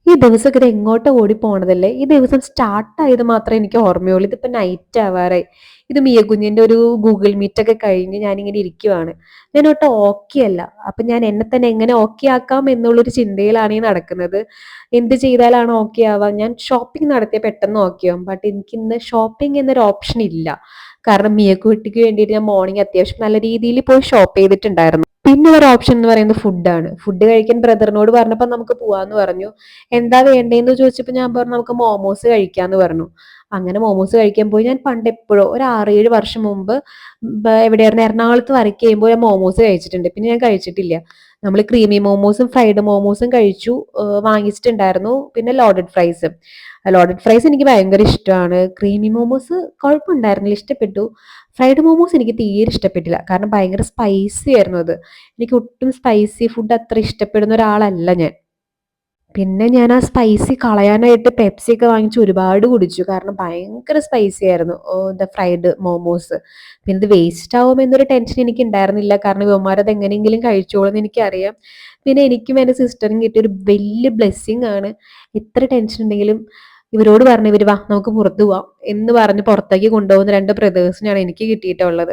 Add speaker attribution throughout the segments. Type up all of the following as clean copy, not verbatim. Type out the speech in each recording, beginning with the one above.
Speaker 1: ഈ ദിവസമൊക്കെ ഇത് എങ്ങോട്ടാ ഓടി പോണതല്ലേ? ഈ ദിവസം സ്റ്റാർട്ടായത് മാത്രമേ എനിക്ക് ഓർമ്മയുള്ളൂ. ഇതിപ്പോ നൈറ്റ് ആവാറായി. ഇത് മിയ കുഞ്ഞിന്റെ ഒരു ഗൂഗിൾ മീറ്റ് ഒക്കെ കഴിഞ്ഞ് ഞാനിങ്ങനെ ഇരിക്കുവാണ്. ഞാൻ ഒട്ടും ഓക്കെ അല്ല. അപ്പൊ ഞാൻ എന്നെ തന്നെ എങ്ങനെ ഓക്കെ ആക്കാം എന്നുള്ളൊരു ചിന്തയിലാണ് ഈ നടക്കുന്നത്. എന്ത് ചെയ്താലാണ് ഓക്കെ ആവാ? ഞാൻ ഷോപ്പിംഗ് നടത്തിയ പെട്ടെന്ന് ഓക്കെ ആവും. ബട്ട് എനിക്കിന്ന് ഷോപ്പിംഗ് എന്നൊരു ഓപ്ഷൻ ഇല്ല. കാരണം മിയക്കുട്ടിക്ക് വേണ്ടിയിട്ട് ഞാൻ മോർണിംഗ് അത്യാവശ്യം നല്ല രീതിയിൽ പോയി ഷോപ്പ് ചെയ്തിട്ടുണ്ടായിരുന്നു. പിന്നെ ഒരു ഓപ്ഷൻ എന്ന് പറയുന്നത് ഫുഡാണ്. ഫുഡ് കഴിക്കാൻ ബ്രദറിനോട് പറഞ്ഞപ്പോൾ നമുക്ക് പോവാന്ന് പറഞ്ഞു. എന്താ വേണ്ടേന്ന് ചോദിച്ചപ്പോൾ ഞാൻ പറഞ്ഞു നമുക്ക് മോമോസ് കഴിക്കാന്ന് പറഞ്ഞു. അങ്ങനെ മോമോസ് കഴിക്കാൻ പോയി. ഞാൻ പണ്ട് എപ്പോഴോ ഒരു 6, 7 വർഷം മുമ്പ് എവിടെയായിരുന്നു എറണാകുളത്ത് വർക്ക് ചെയ്യുമ്പോൾ ഞാൻ മോമോസ് കഴിച്ചിട്ടുണ്ട്. പിന്നെ ഞാൻ കഴിച്ചിട്ടില്ല. നമ്മൾ ക്രീമി മോമോസും ഫ്രൈഡ് മോമോസും കഴിച്ചു. വാങ്ങിച്ചിട്ടുണ്ടായിരുന്നു. പിന്നെ ലോഡഡ് ഫ്രൈസ്. ലോഡഡ് ഫ്രൈസ് എനിക്ക് ഭയങ്കര ഇഷ്ടമാണ്. ക്രീമി മോമോസ് കുഴപ്പമുണ്ടായിരുന്നില്ല, ഇഷ്ടപ്പെട്ടു. ഫ്രൈഡ് മോമോസ് എനിക്ക് തീരെ ഇഷ്ടപ്പെട്ടില്ല. കാരണം ഭയങ്കര സ്പൈസി ആയിരുന്നു അത്. എനിക്ക് ഒട്ടും സ്പൈസി ഫുഡ് അത്ര ഇഷ്ടപ്പെടുന്ന ഒരാളല്ല ഞാൻ. പിന്നെ ഞാൻ ആ സ്പൈസി കളയാനായിട്ട് പെപ്സി ഒക്കെ വാങ്ങിച്ച് ഒരുപാട് കുടിച്ചു. കാരണം ഭയങ്കര സ്പൈസി ആയിരുന്നു ഫ്രൈഡ് മോമോസ്. പിന്നെ ഇത് വേസ്റ്റ് ആവുമെന്നൊരു ടെൻഷൻ എനിക്ക് ഉണ്ടായിരുന്നില്ല. കാരണം ഇവന്മാരത് എങ്ങനെയെങ്കിലും കഴിച്ചോളും എനിക്കറിയാം. പിന്നെ എനിക്കും എൻ്റെ സിസ്റ്ററിനും കിട്ടിയ ഒരു വലിയ ബ്ലെസ്സിങ് ആണ്. എത്ര ടെൻഷൻ ഉണ്ടെങ്കിലും ഇവരോട് പറഞ്ഞു ഇവര് വാ നമുക്ക് പുറത്ത് പോവാം എന്ന് പറഞ്ഞ് പുറത്തേക്ക് കൊണ്ടുപോകുന്ന 2 ബ്രദേഴ്സിനെയാണ് എനിക്ക് കിട്ടിയിട്ടുള്ളത്.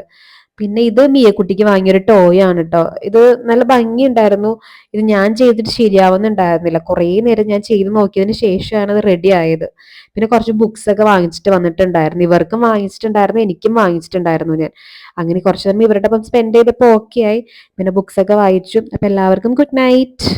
Speaker 1: പിന്നെ ഇത് മിയക്കുട്ടിക്ക് വാങ്ങിയൊരു ടോയ് ആണ് ട്ടോ. ഇത് നല്ല ഭംഗിയുണ്ടായിരുന്നു. ഇത് ഞാൻ ചെയ്തിട്ട് ശരിയാവുന്നുണ്ടായിരുന്നില്ല. കുറേ നേരം ഞാൻ ചെയ്ത് നോക്കിയതിന് ശേഷമാണ് അത് റെഡി ആയത്. പിന്നെ കുറച്ച് ബുക്സ് ഒക്കെ വാങ്ങിച്ചിട്ട് വന്നിട്ടുണ്ടായിരുന്നു. ഇവർക്കും വാങ്ങിച്ചിട്ടുണ്ടായിരുന്നു, എനിക്കും വാങ്ങിച്ചിട്ടുണ്ടായിരുന്നു ഞാൻ. അങ്ങനെ കുറച്ച് സമയം ഇവരുടെ ഒപ്പം സ്പെൻഡ് ചെയ്തപ്പോൾ ഓക്കെ ആയി. പിന്നെ ബുക്സ് ഒക്കെ വായിച്ചു. അപ്പൊ എല്ലാവർക്കും ഗുഡ് നൈറ്റ്.